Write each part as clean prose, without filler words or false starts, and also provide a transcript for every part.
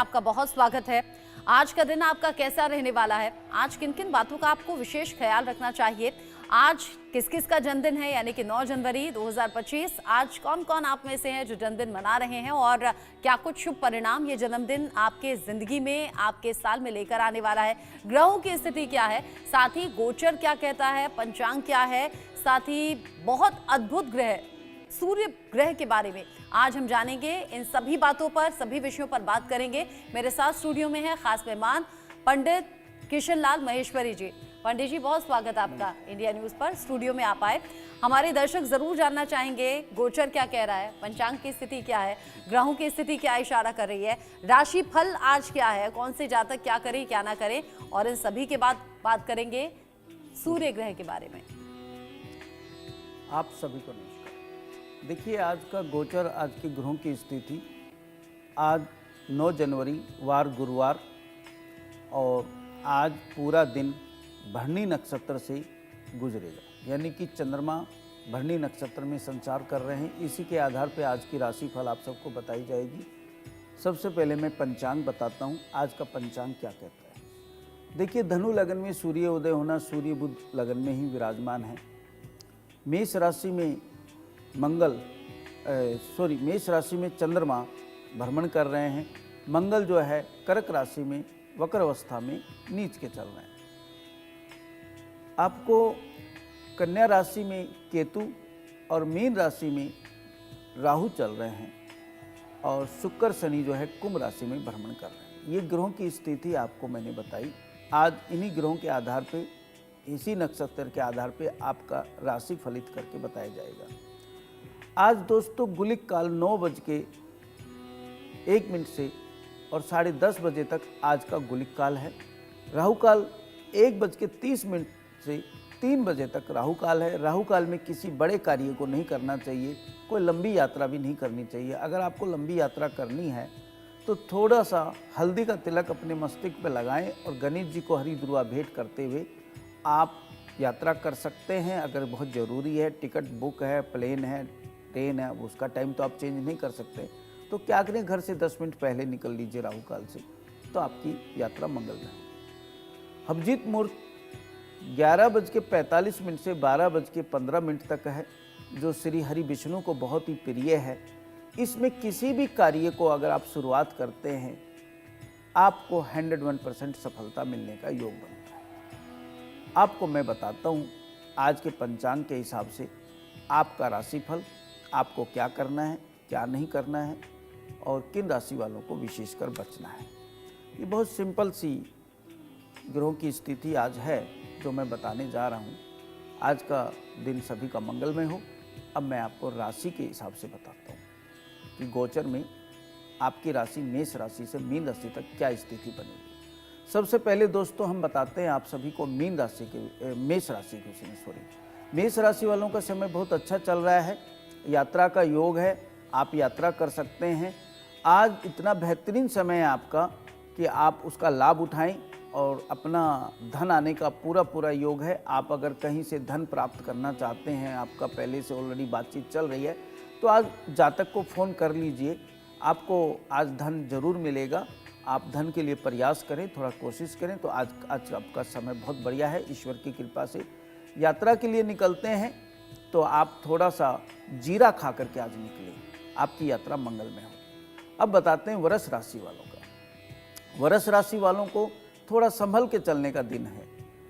आपका बहुत स्वागत है। आज का दिन आपका कैसा रहने वाला है? आज किन किन बातों का आपको विशेष ख्याल रखना चाहिए? आज किस किस का जन्मदिन है, यानी कि 9 जनवरी 2025। आज कौन कौन आप में से हैं जो जन्मदिन मना रहे हैं और क्या कुछ शुभ परिणाम ये जन्मदिन आपके जिंदगी में, आपके साल में लेकर आने वाला है? ग्रहों की स्थिति क्या है, साथ ही गोचर क्या कहता है, पंचांग क्या है, साथ ही बहुत अद्भुत ग्रह सूर्य ग्रह के बारे में आज हम जानेंगे। इन सभी बातों पर, सभी विषयों पर बात करेंगे। मेरे साथ स्टूडियो में है खास मेहमान पंडित किशन लाल महेश्वरी जी। पंडित जी, बहुत स्वागत आपका इंडिया न्यूज पर। स्टूडियो में आप आए। हमारे दर्शक जरूर जानना चाहेंगे गोचर क्या कह रहा है, पंचांग की स्थिति क्या है, ग्रहों की स्थिति क्या इशारा कर रही है, राशि फल आज क्या है, कौन से जातक क्या करें क्या ना करें, और इन सभी के बाद बात करेंगे सूर्य ग्रह के बारे में। आप सभी को नमस्कार। देखिए, आज का गोचर, आज के ग्रहों की स्थिति, आज 9 जनवरी वार गुरुवार, और आज पूरा दिन भरणी नक्षत्र से गुजरेगा, यानी कि चंद्रमा भरणी नक्षत्र में संचार कर रहे हैं। इसी के आधार पर आज की राशि फल आप सबको बताई जाएगी। सबसे पहले मैं पंचांग बताता हूँ, आज का पंचांग क्या कहता है। देखिए, धनु लगन में सूर्य उदय होना, सूर्य बुध लगन में ही विराजमान है। मेष राशि में मेष राशि में चंद्रमा भ्रमण कर रहे हैं। मंगल जो है कर्क राशि में वक्र अवस्था में नीच के चल रहे हैं। आपको कन्या राशि में केतु और मीन राशि में राहु चल रहे हैं, और शुक्र शनि जो है कुंभ राशि में भ्रमण कर रहे हैं। ये ग्रहों की स्थिति आपको मैंने बताई। आज इन्हीं ग्रहों के आधार पे, इसी नक्षत्र के आधार पे आपका राशि फलित करके बताया जाएगा। आज दोस्तों गुलिक काल 9:01 से और 10:30 बजे तक आज का गुलिक काल है। राहु काल 1:30 से 3 बजे तक राहु काल है। राहु काल में किसी बड़े कार्य को नहीं करना चाहिए, कोई लंबी यात्रा भी नहीं करनी चाहिए। अगर आपको लंबी यात्रा करनी है तो थोड़ा सा हल्दी का तिलक अपने मस्तिष्क पर लगाएं और गणेश जी को हरी दुर्वा भेंट करते हुए आप यात्रा कर सकते हैं। अगर बहुत ज़रूरी है, टिकट बुक है, प्लेन है, ट्रेन है, उसका टाइम तो आप चेंज नहीं कर सकते, तो क्या करें, घर से 10 मिनट पहले निकल लीजिए राहु काल से, तो आपकी यात्रा मंगलमय है। अभिजीत मुहूर्त 11:45 से 12:15 तक है, जो श्री हरि विष्णु को बहुत ही प्रिय है। इसमें किसी भी कार्य को अगर आप शुरुआत करते हैं, आपको 101% सफलता मिलने का योग बनता है। आपको मैं बताता हूँ आज के पंचांग के हिसाब से आपका राशिफल, आपको क्या करना है, क्या नहीं करना है, और किन राशि वालों को विशेषकर बचना है। ये बहुत सिंपल सी ग्रहों की स्थिति आज है जो मैं बताने जा रहा हूँ। आज का दिन सभी का मंगलमय हो। अब मैं आपको राशि के हिसाब से बताता हूँ कि गोचर में आपकी राशि मेष राशि से मीन राशि तक क्या स्थिति बनेगी। सबसे पहले दोस्तों हम बताते हैं आप सभी को मेष राशि वालों का समय बहुत अच्छा चल रहा है। यात्रा का योग है, आप यात्रा कर सकते हैं। आज इतना बेहतरीन समय है आपका कि आप उसका लाभ उठाएं, और अपना धन आने का पूरा योग है। आप अगर कहीं से धन प्राप्त करना चाहते हैं, आपका पहले से ऑलरेडी बातचीत चल रही है, तो आज जातक को फ़ोन कर लीजिए, आपको आज धन जरूर मिलेगा। आप धन के लिए प्रयास करें, थोड़ा कोशिश करें, तो आज आपका समय बहुत बढ़िया है। ईश्वर की कृपा से यात्रा के लिए निकलते हैं तो आप थोड़ा सा जीरा खा करके आज निकलें, आपकी यात्रा मंगलमय हो। अब बताते हैं वृष राशि वालों का। वृष राशि वालों को थोड़ा संभल के चलने का दिन है।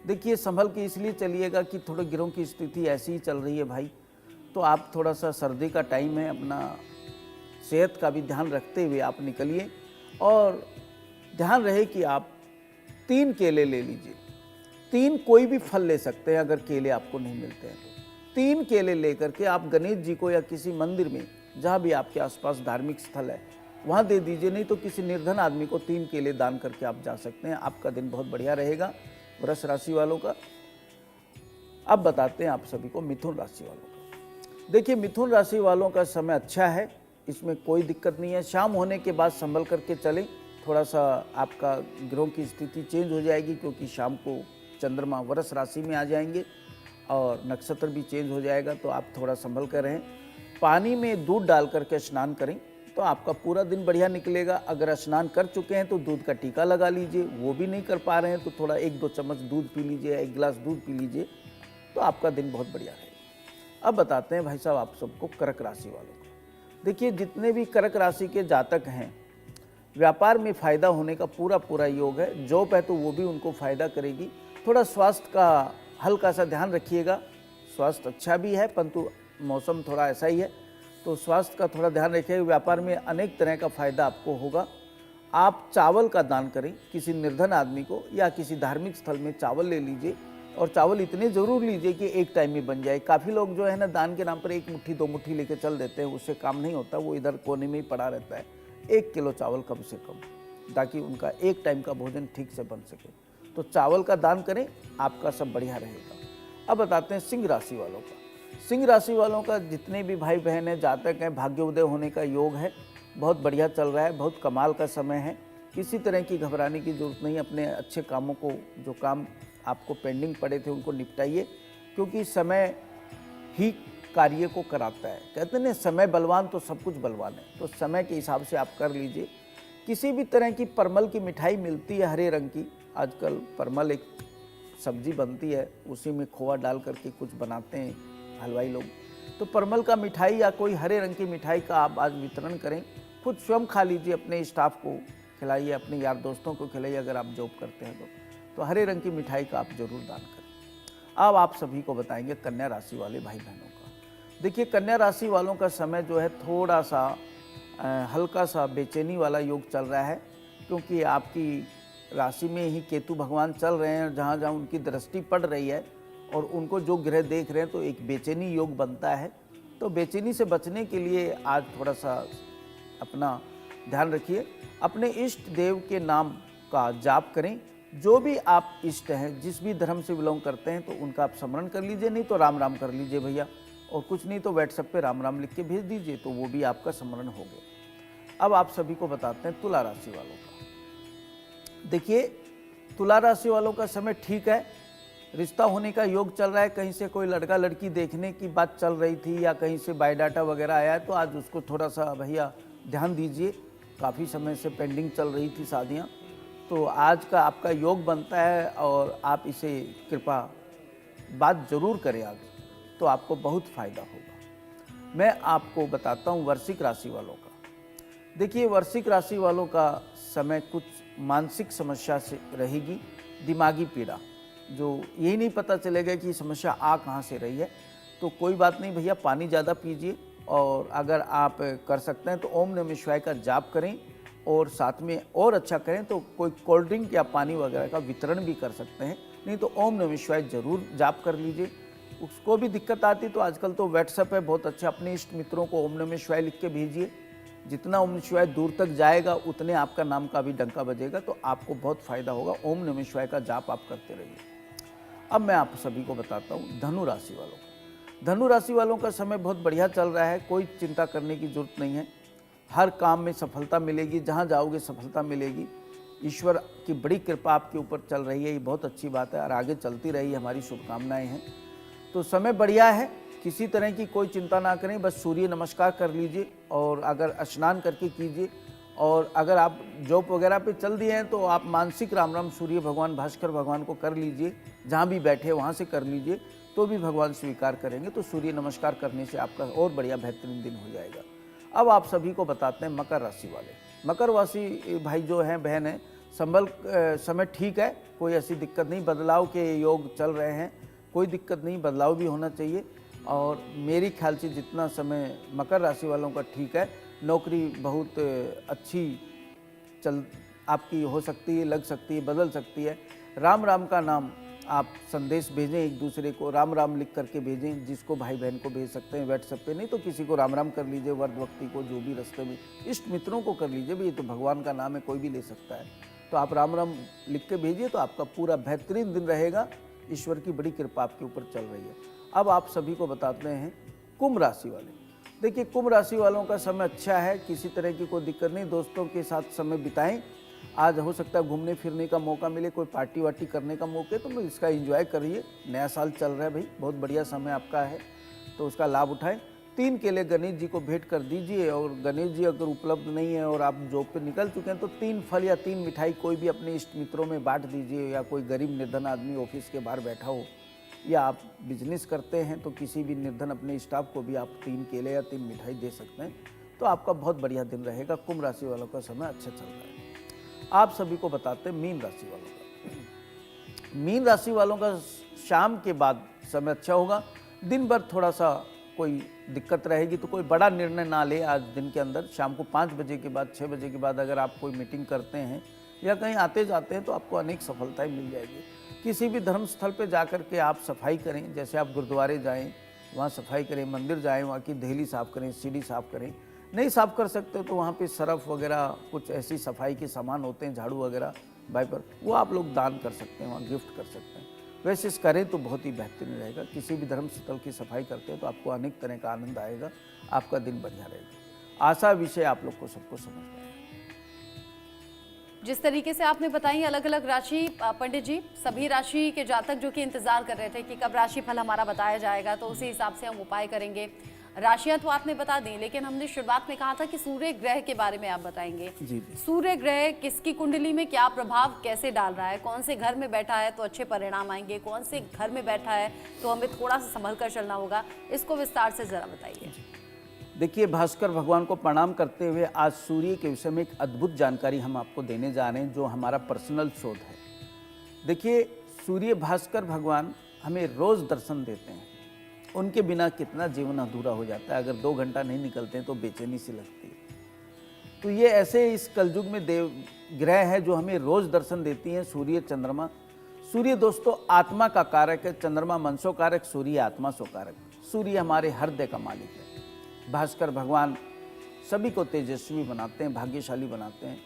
देखिए, संभल के इसलिए चलिएगा कि थोड़े ग्रहों की स्थिति ऐसी ही चल रही है भाई, तो आप थोड़ा सा, सर्दी का टाइम है, अपना सेहत का भी ध्यान रखते हुए आप निकलिए। और ध्यान रहे कि आप 3 केले ले लीजिए। 3 कोई भी फल ले सकते हैं, अगर केले आपको नहीं मिलते हैं तो 3 केले लेकर के आप गणेश जी को या किसी मंदिर में, जहाँ भी आपके आसपास धार्मिक स्थल है, वहाँ दे दीजिए। नहीं तो किसी निर्धन आदमी को 3 केले दान करके आप जा सकते हैं। आपका दिन बहुत बढ़िया रहेगा वृष राशि वालों का। अब बताते हैं आप सभी को मिथुन राशि वालों का। देखिए, मिथुन राशि वालों का समय अच्छा है, इसमें कोई दिक्कत नहीं है। शाम होने के बाद संभल करके चलें। थोड़ा सा आपका ग्रहों की स्थिति चेंज हो जाएगी, क्योंकि शाम को चंद्रमा वृष राशि में आ जाएंगे और नक्षत्र भी चेंज हो जाएगा, तो आप थोड़ा संभल कर रहें। पानी में दूध डाल करके स्नान करें, तो आपका पूरा दिन बढ़िया निकलेगा। अगर स्नान कर चुके हैं तो दूध का टीका लगा लीजिए, वो भी नहीं कर पा रहे हैं तो थोड़ा 1-2 चम्मच दूध पी लीजिए, 1 गिलास दूध पी लीजिए, तो आपका दिन बहुत बढ़िया रहेगा। अब बताते हैं भाई साहब आप सबको कर्क राशि वालों को। देखिए, जितने भी कर्क राशि के जातक हैं, व्यापार में फायदा होने का पूरा योग है। जॉब है तो वो भी उनको फायदा करेगी। थोड़ा स्वास्थ्य का हल्का सा ध्यान रखिएगा। स्वास्थ्य अच्छा भी है परंतु मौसम थोड़ा ऐसा ही है, तो स्वास्थ्य का थोड़ा ध्यान रखिएगा। व्यापार में अनेक तरह का फायदा आपको होगा। आप चावल का दान करें किसी निर्धन आदमी को, या किसी धार्मिक स्थल में चावल ले लीजिए, और चावल इतने ज़रूर लीजिए कि एक टाइम में बन जाए। काफ़ी लोग जो है ना दान के नाम पर 1 मुट्ठी 2 मुट्ठी लेके चल देते हैं, उससे काम नहीं होता, वो इधर कोने में ही पड़ा रहता है। 1 किलो चावल कम से कम, ताकि उनका एक टाइम का भोजन ठीक से बन सके। तो चावल का दान करें, आपका सब बढ़िया रहेगा। अब बताते हैं सिंह राशि वालों का। सिंह राशि वालों का जितने भी भाई बहन हैं, जातक हैं, भाग्योदय होने का योग है। बहुत बढ़िया चल रहा है, बहुत कमाल का समय है। किसी तरह की घबराने की जरूरत नहीं। अपने अच्छे कामों को, जो काम आपको पेंडिंग पड़े थे उनको निपटाइए, क्योंकि समय ही कार्य को कराता है। कहते हैं ना, समय बलवान तो सब कुछ बलवान है। तो समय के हिसाब से आप कर लीजिए। किसी भी तरह की परमल की मिठाई मिलती है हरे रंग की, आजकल परमल एक सब्जी बनती है, उसी में खोआ डाल करके कुछ बनाते हैं हलवाई लोग। तो परमल का मिठाई या कोई हरे रंग की मिठाई का आप आज वितरण करें। खुद स्वयं खा लीजिए, अपने स्टाफ को खिलाइए, अपने यार दोस्तों को खिलाइए। अगर आप जॉब करते हैं तो हरे रंग की मिठाई का आप जरूर दान करें। अब आप सभी को बताएंगे कन्या राशि वाले भाई बहनों का। देखिए, कन्या राशि वालों का समय जो है थोड़ा सा हल्का सा बेचैनी वाला योग चल रहा है, क्योंकि आपकी राशि में ही केतु भगवान चल रहे हैं। जहाँ जहाँ उनकी दृष्टि पड़ रही है और उनको जो ग्रह देख रहे हैं, तो एक बेचैनी योग बनता है। तो बेचैनी से बचने के लिए आज थोड़ा सा अपना ध्यान रखिए। अपने इष्ट देव के नाम का जाप करें। जो भी आप इष्ट हैं, जिस भी धर्म से बिलोंग करते हैं, तो उनका आप स्मरण कर लीजिए। नहीं तो राम राम कर लीजिए भैया, और कुछ नहीं तो व्हाट्सएप पे राम राम लिख के भेज दीजिए, तो वो भी आपका स्मरण हो गया। अब आप सभी को बताते हैं तुला राशि वालों का। देखिए, तुला राशि वालों का समय ठीक है। रिश्ता होने का योग चल रहा है। कहीं से कोई लड़का लड़की देखने की बात चल रही थी, या कहीं से बायोडाटा वगैरह आया है, तो आज उसको थोड़ा सा भैया ध्यान दीजिए। काफ़ी समय से पेंडिंग चल रही थी शादियाँ, तो आज का आपका योग बनता है, और आप इसे कृपा बात जरूर करें आज, तो आपको बहुत फायदा होगा। मैं आपको बताता हूँ वृश्चिक राशि वालों का। देखिए, वृश्चिक राशि वालों का समय कुछ मानसिक समस्या से रहेगी, दिमागी पीड़ा, जो यही नहीं पता चलेगा कि समस्या आ कहाँ से रही है। तो कोई बात नहीं भैया, पानी ज़्यादा पीजिए, और अगर आप कर सकते हैं तो ओम नमः शिवाय का जाप करें, और साथ में और अच्छा करें तो कोई कोल्ड ड्रिंक या पानी वगैरह का वितरण भी कर सकते हैं। नहीं तो ओम नमः शिवाय जरूर जाप कर लीजिए। उसको भी दिक्कत आती तो आजकल तो व्हाट्सएप है बहुत अच्छा, अपने इष्ट मित्रों को ओम नमः शिवाय लिख के भेजिए। जितना ओम शिवाय दूर तक जाएगा, उतने आपका नाम का भी डंका बजेगा, तो आपको बहुत फायदा होगा। ओम नमः शिवाय का जाप आप करते रहिए। अब मैं आप सभी को बताता हूँ धनु राशि वालों को। धनु राशि वालों का समय बहुत बढ़िया चल रहा है। कोई चिंता करने की जरूरत नहीं है। हर काम में सफलता मिलेगी, जहाँ जाओगे सफलता मिलेगी। ईश्वर की बड़ी कृपा आपके ऊपर चल रही है, ये बहुत अच्छी बात है, और आगे चलती रही, हमारी शुभकामनाएं हैं। तो समय बढ़िया है, किसी तरह की कोई चिंता ना करें। बस सूर्य नमस्कार कर लीजिए, और अगर स्नान करके कीजिए। और अगर आप जॉब वगैरह पे चल दिए हैं, तो आप मानसिक राम राम सूर्य भगवान, भास्कर भगवान को कर लीजिए। जहाँ भी बैठे वहाँ से कर लीजिए, तो भी भगवान स्वीकार करेंगे। तो सूर्य नमस्कार करने से आपका और बढ़िया बेहतरीन दिन हो जाएगा। अब आप सभी को बताते हैं मकर राशि वाले। मकर राशि भाई जो हैं, बहन हैं, संभल समय ठीक है, कोई ऐसी दिक्कत नहीं। बदलाव के योग चल रहे हैं, कोई दिक्कत नहीं, बदलाव भी होना चाहिए। और मेरी ख्याल से जितना समय मकर राशि वालों का ठीक है, नौकरी बहुत अच्छी चल आपकी हो सकती है, लग सकती है, बदल सकती है। राम राम का नाम आप संदेश भेजें एक दूसरे को, राम राम लिख करके भेजें। जिसको भाई बहन को भेज सकते हैं व्हाट्सएप पे, नहीं तो किसी को राम राम कर लीजिए, वर्द व्यक्ति को, जो भी रास्ते में इष्ट मित्रों को कर लीजिए। भाई ये तो भगवान का नाम है, कोई भी ले सकता है। तो आप राम राम लिख के भेजिए, तो आपका पूरा बेहतरीन दिन रहेगा। ईश्वर की बड़ी कृपा आपके ऊपर चल रही है। अब आप सभी को बताते हैं कुंभ राशि वाले। देखिए, कुंभ राशि वालों का समय अच्छा है, किसी तरह की कोई दिक्कत नहीं। दोस्तों के साथ समय बिताएं। आज हो सकता है घूमने फिरने का मौका मिले, कोई पार्टी वार्टी करने का मौके, तो इसका एंजॉय करिए। नया साल चल रहा है भाई, बहुत बढ़िया समय आपका है, तो उसका लाभ उठाएं। 3 केले गणेश जी को भेंट कर दीजिए। और गणेश जी अगर उपलब्ध नहीं है और आप जॉब पे निकल चुके हैं तो 3 फल या 3 मिठाई कोई भी अपने इष्ट मित्रों में बांट दीजिए। या कोई गरीब निर्धन आदमी ऑफिस के बाहर बैठा हो, या आप बिजनेस करते हैं तो किसी भी निर्धन अपने स्टाफ को भी आप 3 केले या 3 मिठाई दे सकते हैं। तो आपका बहुत बढ़िया दिन रहेगा। कुंभ राशि वालों का समय अच्छा चल रहा है। आप सभी को बताते हैं मीन राशि वालों का। मीन राशि वालों का शाम के बाद समय अच्छा होगा। दिन भर थोड़ा सा कोई दिक्कत रहेगी, तो कोई बड़ा निर्णय ना ले आज दिन के अंदर। शाम को 5 बजे के बाद 6 बजे के बाद अगर आप कोई मीटिंग करते हैं या कहीं आते जाते हैं तो आपको अनेक सफलताएं मिल जाएगी। किसी भी धर्म स्थल पे जा कर के आप सफाई करें, जैसे आप गुरुद्वारे जाएं वहाँ सफाई करें, मंदिर जाएं वहाँ की देहली साफ़ करें, सीढ़ी साफ़ करें। नहीं साफ़ कर सकते तो वहाँ पे सरफ वगैरह कुछ ऐसी सफाई के सामान होते हैं, झाड़ू वगैरह वाइपर, वो आप लोग दान कर सकते हैं, वहाँ गिफ्ट कर सकते हैं। वैसे इस करें तो बहुत ही बेहतरीन रहेगा। किसी भी धर्म स्थल की सफाई करते हैं तो आपको अनेक तरह का आनंद आएगा, आपका दिन बढ़िया रहेगा। आशा विषय आप लोग को सबको समझ में आएगा। जिस तरीके से आपने बताई अलग अलग राशि, पंडित जी सभी राशि के जातक जो कि इंतजार कर रहे थे कि कब राशि फल हमारा बताया जाएगा, तो उसी हिसाब से हम उपाय करेंगे। राशियां तो आपने बता दी, लेकिन हमने शुरुआत में कहा था कि सूर्य ग्रह के बारे में आप बताएंगे। जी। सूर्य ग्रह किसकी कुंडली में क्या प्रभाव कैसे डाल रहा है, कौन से घर में बैठा है तो अच्छे परिणाम आएंगे, कौन से घर में बैठा है तो हमें थोड़ा सा संभल कर चलना होगा, इसको विस्तार से जरा बताइए। देखिए, भास्कर भगवान को प्रणाम करते हुए आज सूर्य के विषय में एक अद्भुत जानकारी हम आपको देने जा रहे हैं, जो हमारा पर्सनल शोध है। देखिए, सूर्य भास्कर भगवान हमें रोज दर्शन देते हैं। उनके बिना कितना जीवन अधूरा हो जाता है। अगर 2 घंटा नहीं निकलते हैं तो बेचैनी सी लगती है। तो ये ऐसे इस कलयुग में देव ग्रह है जो हमें रोज दर्शन देती हैं। सूर्य, चंद्रमा। सूर्य दोस्तों आत्मा का कारक है, चंद्रमा मनसो कारक, सूर्य आत्मा सो कारक। सूर्य हमारे हृदय का मालिक है। भास्कर भगवान सभी को तेजस्वी बनाते हैं, भाग्यशाली बनाते हैं।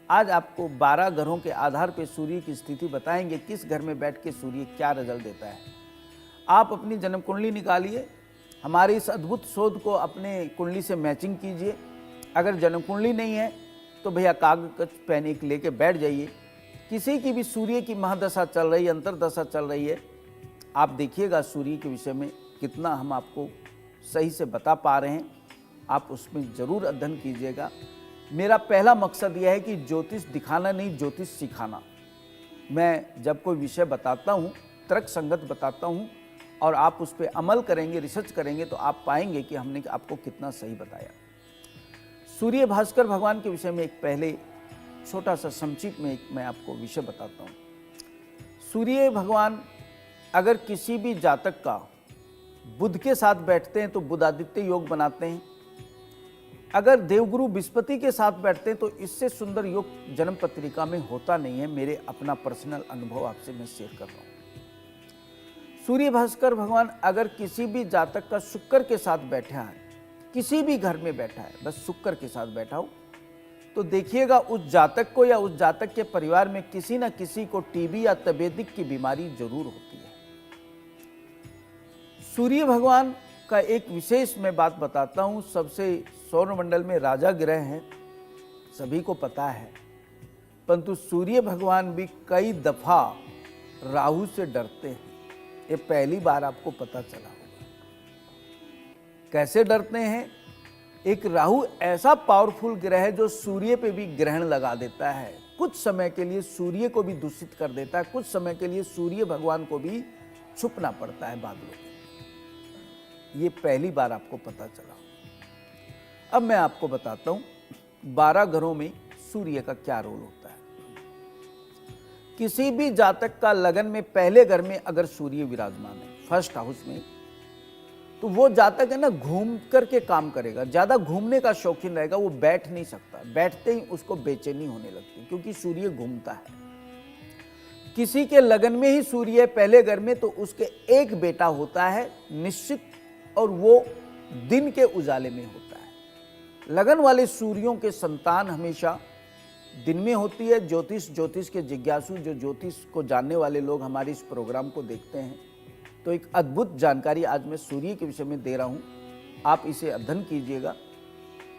आज आपको 12 ग्रहों के आधार पर सूर्य की स्थिति बताएंगे, किस घर में बैठ के सूर्य क्या रिजल्ट देता है। आप अपनी जन्म कुंडली निकालिए, हमारे इस अद्भुत शोध को अपने कुंडली से मैचिंग कीजिए। अगर जन्म कुंडली नहीं है तो भैया कागज पेन एक लेके बैठ जाइए। किसी की भी सूर्य की महादशा चल रही है, अंतरदशा चल रही है, आप देखिएगा सूर्य के विषय में कितना हम आपको सही से बता पा रहे हैं। आप उसमें ज़रूर अध्ययन कीजिएगा। मेरा पहला मकसद यह है कि ज्योतिष दिखाना नहीं, ज्योतिष सिखाना। मैं जब कोई विषय बताता हूँ, तर्क संगत बताता हूँ, और आप उस पर अमल करेंगे, रिसर्च करेंगे, तो आप पाएंगे कि हमने आपको कितना सही बताया। सूर्य भास्कर भगवान के विषय में एक पहले छोटा सा संक्षिप्त में एक मैं आपको विषय बताता हूँ। सूर्य भगवान अगर किसी भी जातक का बुध के साथ बैठते हैं तो बुधादित्य योग बनाते हैं। अगर देवगुरु बृहस्पति के साथ बैठते हैं तो इससे सुंदर योग जन्म पत्रिका में होता नहीं है। मेरे अपना पर्सनल अनुभव आपसे मैं शेयर कर रहा हूँ। सूर्य भास्कर भगवान अगर किसी भी जातक का शुक्र के साथ बैठा है, किसी भी घर में बैठा है, बस शुक्र के साथ बैठा हो, तो देखिएगा उस जातक को या उस जातक के परिवार में किसी न किसी को टीबी या तपेदिक की बीमारी जरूर होती है। सूर्य भगवान का एक विशेष मैं बात बताता हूँ। सबसे सौरमंडल में राजा ग्रह हैं, सभी को पता है, परंतु सूर्य भगवान भी कई दफा राहु से डरते हैं। ये पहली बार आपको पता चला होगा। कैसे डरते हैं? एक राहु ऐसा पावरफुल ग्रह है जो सूर्य पे भी ग्रहण लगा देता है, कुछ समय के लिए सूर्य को भी दूषित कर देता है, कुछ समय के लिए सूर्य भगवान को भी छुपना पड़ता है बादलों में। ये पहली बार आपको पता चला। अब मैं आपको बताता हूं 12 ग्रहों में सूर्य का क्या रोल होता है। किसी भी जातक का लगन में पहले घर में अगर सूर्य विराजमान है, फर्स्ट हाउस में, तो वो जातक है ना घूम करके काम करेगा, ज्यादा घूमने का शौकीन रहेगा, वो बैठ नहीं सकता। बैठते ही उसको बेचैनी होने लगती है क्योंकि सूर्य घूमता है। किसी के लगन में ही सूर्य है पहले घर में, तो उसके एक बेटा होता है निश्चित, और वो दिन के उजाले में होता है। लगन वाले सूर्यों के संतान हमेशा दिन में होती है। ज्योतिष के जिज्ञासु, जो ज्योतिष को जानने वाले लोग हमारे इस प्रोग्राम को देखते हैं, तो एक अद्भुत जानकारी आज मैं सूर्य के विषय में दे रहा हूँ। आप इसे अध्ययन कीजिएगा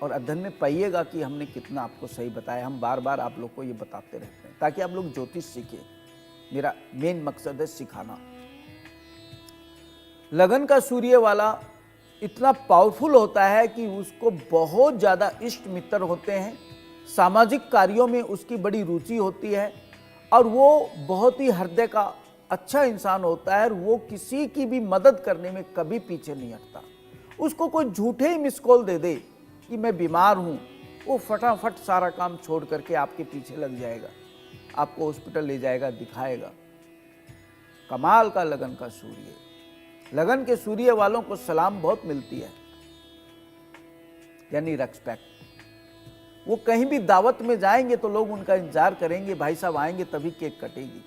और अध्ययन में पाइएगा कि हमने कितना आपको सही बताया। हम बार बार आप लोग को ये बताते रहते हैं ताकि आप लोग ज्योतिष सीखें। मेरा मेन मकसद है सिखाना। लगन का सूर्य वाला इतना पावरफुल होता है कि उसको बहुत ज़्यादा इष्ट मित्र होते हैं, सामाजिक कार्यों में उसकी बड़ी रुचि होती है और वो बहुत ही हृदय का अच्छा इंसान होता है और वो किसी की भी मदद करने में कभी पीछे नहीं हटता। उसको कोई झूठे ही मिस कॉल दे दे कि मैं बीमार हूँ, वो फटाफट सारा काम छोड़ करके आपके पीछे लग जाएगा, आपको हॉस्पिटल ले जाएगा, दिखाएगा। कमाल का लगन का सूर्य। लगन के सूर्य वालों को सलाम बहुत मिलती है, यानी रेस्पेक्ट। वो कहीं भी दावत में जाएंगे तो लोग उनका इंतजार करेंगे, भाई साहब आएंगे तभी केक कटेगी।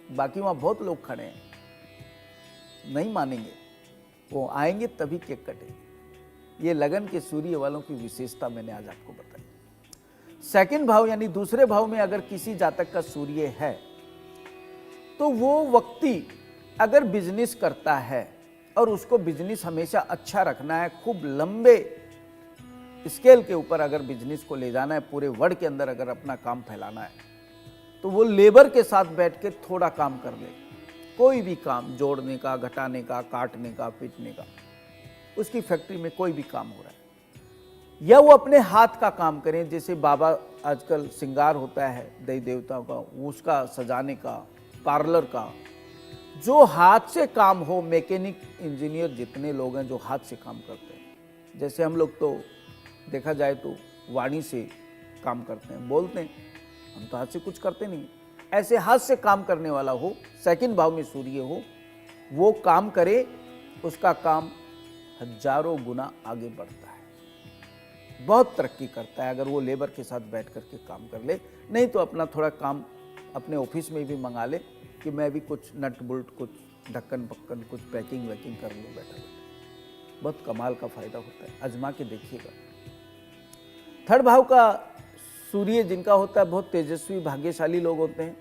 बाकी वहां बहुत लोग खड़े हैं, नहीं मानेंगे, वो आएंगे तभी केक कटेगी। ये लगन के सूर्य वालों की विशेषता मैंने आज आपको बताई। सेकंड भाव यानी दूसरे भाव में अगर किसी जातक का सूर्य है तो वो व्यक्ति अगर बिजनेस करता है और उसको बिजनेस हमेशा अच्छा रखना है, खूब लंबे स्केल के ऊपर अगर बिजनेस को ले जाना है, पूरे वर्ल्ड के अंदर अगर अपना काम फैलाना है, तो वो लेबर के साथ बैठ के थोड़ा काम कर ले। कोई भी काम, जोड़ने का, घटाने का, काटने का, पीटने का, उसकी फैक्ट्री में कोई भी काम हो रहा है, या वो अपने हाथ का काम करें। जैसे बाबा आजकल श्रृंगार होता है देवी देवताओं का, उसका सजाने का, पार्लर का, जो हाथ से काम हो। मैकेनिक, इंजीनियर जितने लोग हैं जो हाथ से काम करते हैं, जैसे हम लोग तो देखा जाए तो वाणी से काम करते हैं, बोलते हैं, हम तो हाथ से कुछ करते नहीं। ऐसे हाथ से काम करने वाला हो, सेकंड भाव में सूर्य हो, वो काम करे, उसका काम हजारों गुना आगे बढ़ता है, बहुत तरक्की करता है अगर वो लेबर के साथ बैठ करके काम कर ले। नहीं तो अपना थोड़ा काम अपने ऑफिस में भी मंगा ले कि मैं भी कुछ नट बुल्ट, कुछ ढक्कन पक्कन, कुछ पैकिंग वैकिंग कर लूँ बैठा बैठा। बहुत कमाल का फायदा होता है, आजमा के देखिएगा। थर्ड भाव का सूर्य जिनका होता है, बहुत तेजस्वी, भाग्यशाली लोग होते हैं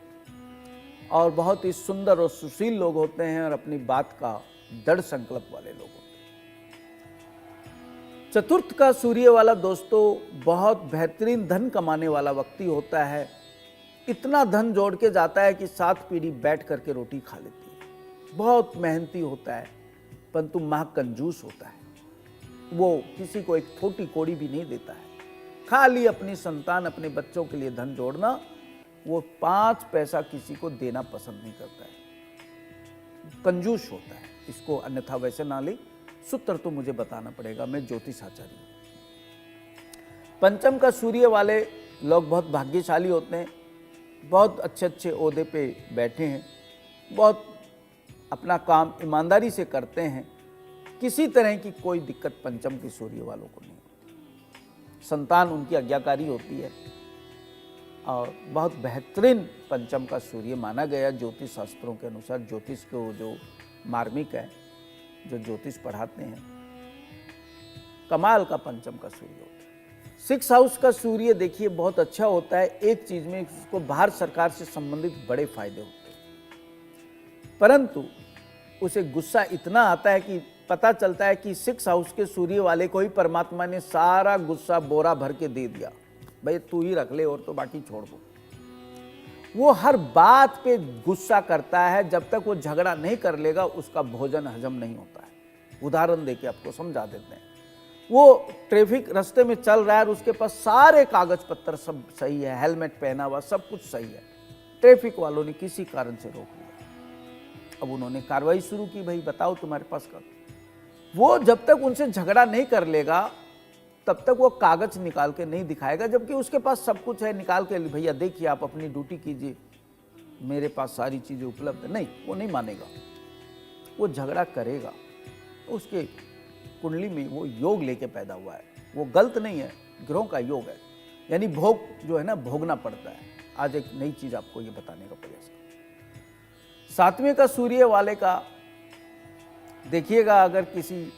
और बहुत ही सुंदर और सुशील लोग होते हैं और अपनी बात का दृढ़ संकल्प वाले लोग होते हैं। चतुर्थ का सूर्य वाला दोस्तों बहुत बेहतरीन धन कमाने वाला व्यक्ति होता है। इतना धन जोड़ के जाता है कि 7 पीढ़ी बैठ करके रोटी खा लेती है। बहुत मेहनती होता है, परंतु महाकंजूस होता है। वो किसी को एक छोटी कोड़ी भी नहीं देता है, खाली अपनी संतान, अपने बच्चों के लिए धन जोड़ना। वो 5 पैसा किसी को देना पसंद नहीं करता है, कंजूस होता है। इसको अन्यथा वैसे ना ले, सूत्र तो मुझे बताना पड़ेगा, मैं ज्योतिष आचार्य हूं। पंचम का सूर्य वाले लोग बहुत भाग्यशाली होते हैं, बहुत अच्छे अच्छे ओहदे पे बैठे हैं, बहुत अपना काम ईमानदारी से करते हैं, किसी तरह की कोई दिक्कत पंचम के सूर्य वालों को नहीं होती। संतान उनकी आज्ञाकारी होती है और बहुत बेहतरीन पंचम का सूर्य माना गया ज्योतिष शास्त्रों के अनुसार। ज्योतिष को जो मार्मिक है, जो ज्योतिष पढ़ाते हैं, कमाल का पंचम का सूर्य होता है। 6 हाउस का सूर्य देखिए बहुत अच्छा होता है। एक चीज में उसको भारत सरकार से संबंधित बड़े फायदे होते हैं, परंतु उसे गुस्सा इतना आता है कि पता चलता है कि 6 हाउस के सूर्य वाले को ही परमात्मा ने सारा गुस्सा बोरा भर के दे दिया, भाई तू ही रख ले और तो बाकी छोड़ दो। वो हर बात पे गुस्सा करता है, जब तक वो झगड़ा नहीं कर लेगा उसका भोजन हजम नहीं होता है। उदाहरण देके आपको समझा देते हैं। वो ट्रैफिक रास्ते में चल रहा है और उसके पास सारे कागज पत्र सब सही है, हेलमेट पहना हुआ, सब कुछ सही है। ट्रैफिक वालों ने किसी कारण से रोक लिया। अब उन्होंने कार्रवाई शुरू की, भाई बताओ तुम्हारे पास का। वो जब तक उनसे झगड़ा नहीं कर लेगा तब तक वो कागज निकाल के नहीं दिखाएगा, जबकि उसके पास सब कुछ है। निकाल के भैया देखिए आप अपनी ड्यूटी कीजिए, मेरे पास सारी चीजें उपलब्ध है। नहीं, वो नहीं मानेगा, वो झगड़ा करेगा। उसके कुंडली में वो योग लेके पैदा हुआ है, वो गलत नहीं है, ग्रहों का योग है, यानी भोग जो है ना, भोगना पड़ता है। आज एक नई चीज आपको ये बताने का प्रयास करूं। 7वें का सूर्य वाले का देखिएगा, अगर किसी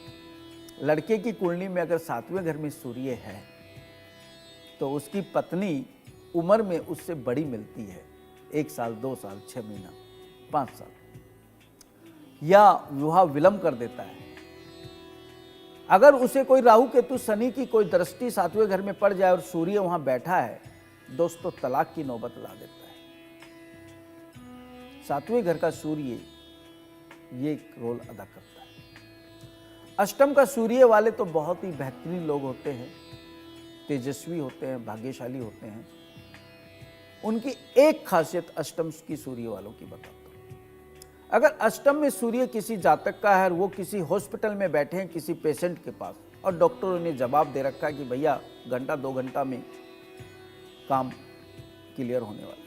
लड़के की कुंडली में अगर 7वें घर में सूर्य है तो उसकी पत्नी उम्र में उससे बड़ी मिलती है, 1 साल, 2 साल, 6 महीना, 5 साल, या विवाह विलंब कर देता है। अगर उसे कोई राहु केतु शनि की कोई दृष्टि 7वें घर में पड़ जाए और सूर्य वहां बैठा है, दोस्तों तलाक की नौबत ला देता है। 7वें घर का सूर्य ये एक रोल अदा करता है। अष्टम का सूर्य वाले तो बहुत ही बेहतरीन लोग होते हैं, तेजस्वी होते हैं, भाग्यशाली होते हैं। उनकी एक खासियत अष्टम की सूर्य वालों की बताता हूं। अगर अष्टम में सूर्य किसी जातक का है और वो किसी हॉस्पिटल में बैठे हैं किसी पेशेंट के पास, और डॉक्टरों ने जवाब दे रखा है कि भैया घंटा 2 घंटा में काम क्लियर होने वाला है,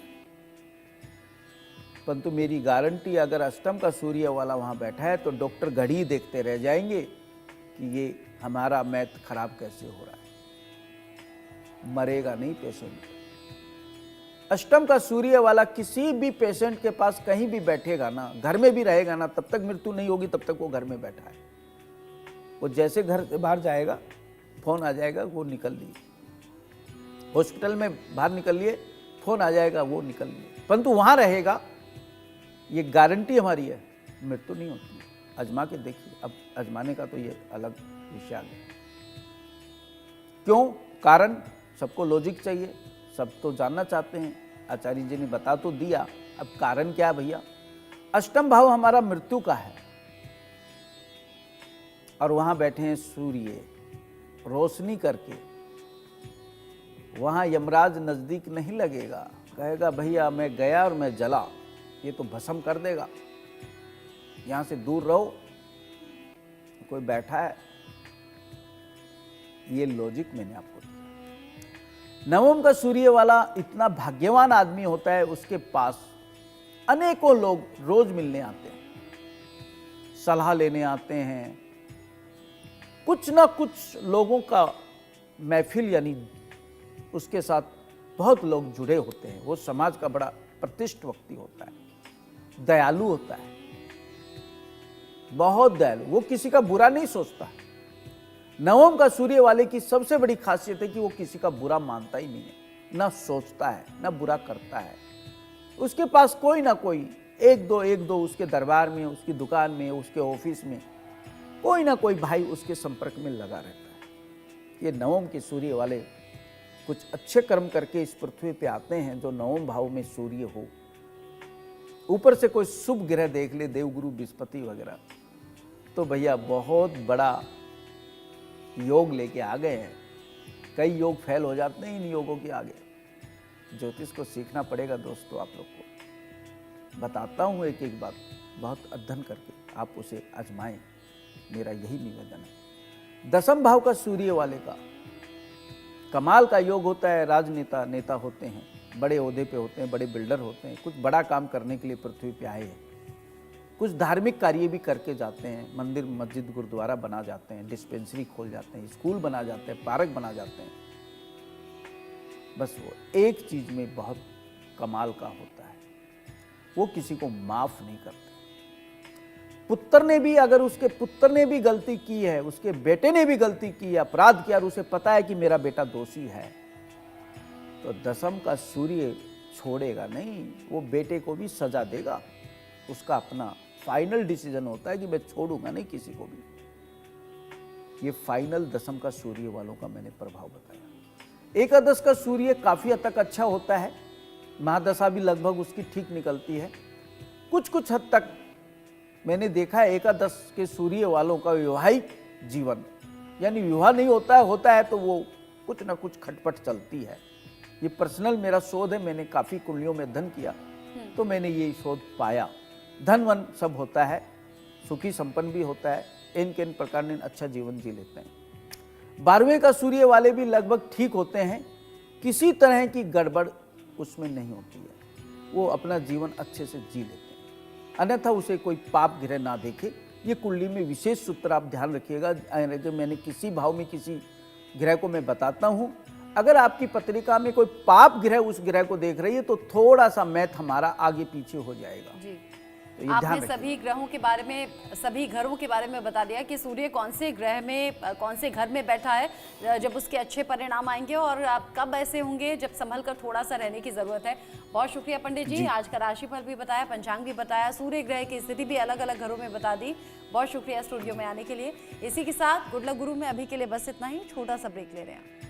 परंतु मेरी गारंटी अगर अष्टम का सूर्य वाला वहां बैठा है तो डॉक्टर घड़ी देखते रह जाएंगे कि ये हमारा मैथ खराब कैसे हो रहा है, मरेगा नहीं पेशेंट। अष्टम का सूर्य वाला किसी भी पेशेंट के पास कहीं भी बैठेगा ना, घर में भी रहेगा ना, तब तक मृत्यु नहीं होगी, तब तक वो घर में बैठा है। वो जैसे घर से बाहर जाएगा फोन आ जाएगा, वो निकल लिए, हॉस्पिटल में बाहर निकल लिए, फोन आ जाएगा, वो निकल लिए, परंतु वहां रहेगा, ये गारंटी हमारी है, मृत्यु नहीं होती। आजमा के देखिए। अब आजमाने का तो ये अलग विषय है। क्यों? कारण सबको लॉजिक चाहिए, सब तो जानना चाहते हैं। आचार्य जी ने बता तो दिया, अब कारण क्या है भैया? अष्टम भाव हमारा मृत्यु का है और वहां बैठे हैं सूर्य रोशनी करके। वहां यमराज नजदीक नहीं लगेगा, कहेगा भैया मैं गया और मैं जला, ये तो भस्म कर देगा, यहां से दूर रहो, कोई बैठा है। ये लॉजिक मैंने आपको दिया। नवम का सूर्य वाला इतना भाग्यवान आदमी होता है, उसके पास अनेकों लोग रोज मिलने आते हैं, सलाह लेने आते हैं, कुछ ना कुछ लोगों का महफिल, यानी उसके साथ बहुत लोग जुड़े होते हैं। वो समाज का बड़ा प्रतिष्ठित व्यक्ति होता है, दयालु होता है, बहुत दयालु, वो किसी का बुरा नहीं सोचता। नवम का सूर्य वाले की सबसे बड़ी खासियत है कि वो किसी का बुरा मानता ही नहीं है, ना सोचता है, ना बुरा करता है। उसके पास कोई ना कोई एक दो उसके दरबार में, उसकी दुकान में, उसके ऑफिस में कोई ना कोई भाई उसके संपर्क में लगा रहता है। ये नवम के सूर्य वाले कुछ अच्छे कर्म करके इस पृथ्वी पे आते हैं। जो नवम भाव में सूर्य हो, ऊपर से कोई शुभ ग्रह देख ले, देवगुरु बृहस्पति वगैरह, तो भैया बहुत बड़ा योग लेके आ गए हैं। कई योग फेल हो जाते हैं इन योगों के आगे। ज्योतिष को सीखना पड़ेगा दोस्तों। आप लोग को बताता हूँ एक एक बात, बहुत अध्ययन करके आप उसे आजमाएं, मेरा यही निवेदन है। दसम भाव का सूर्य वाले का कमाल का योग होता है। राजनेता, नेता होते हैं, बड़े ओहदे पे होते हैं, बड़े बिल्डर होते हैं, कुछ बड़ा काम करने के लिए पृथ्वी पे आए हैं, कुछ धार्मिक कार्य भी करके जाते हैं। मंदिर, मस्जिद, गुरुद्वारा बना जाते हैं, डिस्पेंसरी खोल जाते हैं, स्कूल बना जाते हैं, पार्क बना जाते हैं। बस वो एक चीज में बहुत कमाल का होता है, वो किसी को माफ नहीं करते। पुत्र ने भी, अगर उसके पुत्र ने भी गलती की है, उसके बेटे ने भी गलती की है, अपराध किया, और उसे पता है कि मेरा बेटा दोषी है, तो दसम का सूर्य छोड़ेगा नहीं, वो बेटे को भी सजा देगा। उसका अपना फाइनल डिसीजन होता है कि मैं छोड़ूंगा नहीं किसी को भी। ये फाइनल दसम का सूर्य वालों का मैंने प्रभाव बताया। एकादश का सूर्य काफी हद तक अच्छा होता है, महादशा भी लगभग उसकी ठीक निकलती है। कुछ कुछ हद तक मैंने देखा है एकादश के सूर्य वालों का वैवाहिक जीवन, यानी विवाह नहीं होता है तो वो कुछ ना कुछ खटपट चलती है। ये पर्सनल मेरा शोध है, मैंने काफी कुंडलियों में अध्ययन किया तो मैंने ये शोध पाया। धन वन सब होता है, सुखी संपन्न भी होता है, इन प्रकार ने अच्छा जीवन जी लेते हैं। 12वें का सूर्य वाले भी लगभग ठीक होते हैं, किसी तरह की गड़बड़ उसमें नहीं होती है, वो अपना जीवन अच्छे से जी लेते हैं, अन्यथा उसे कोई पाप ग्रह ना देखे। ये कुंडली में विशेष सूत्र आप ध्यान रखिएगा। जो मैंने किसी भाव में किसी ग्रह को मैं बताता हूँ, अगर आपकी पत्रिका में कोई पाप ग्रह उस ग्रह को देख रही है तो थोड़ा सा मैथ हमारा आगे पीछे हो जाएगा जी। तो ये आपने सभी ग्रहों के बारे में, सभी घरों के बारे में बता दिया कि सूर्य कौन से ग्रह में, कौन से घर में बैठा है, जब उसके अच्छे परिणाम आएंगे, और आप कब ऐसे होंगे जब संभल कर थोड़ा सा रहने की जरूरत है। बहुत शुक्रिया पंडित जी, आज का राशिफल भी बताया, पंचांग भी बताया, सूर्य ग्रह की स्थिति भी अलग अलग घरों में बता दी। बहुत शुक्रिया स्टूडियो में आने के लिए। इसी के साथ गुड लक गुरु में अभी के लिए बस इतना ही, छोटा सा ब्रेक ले रहे हैं।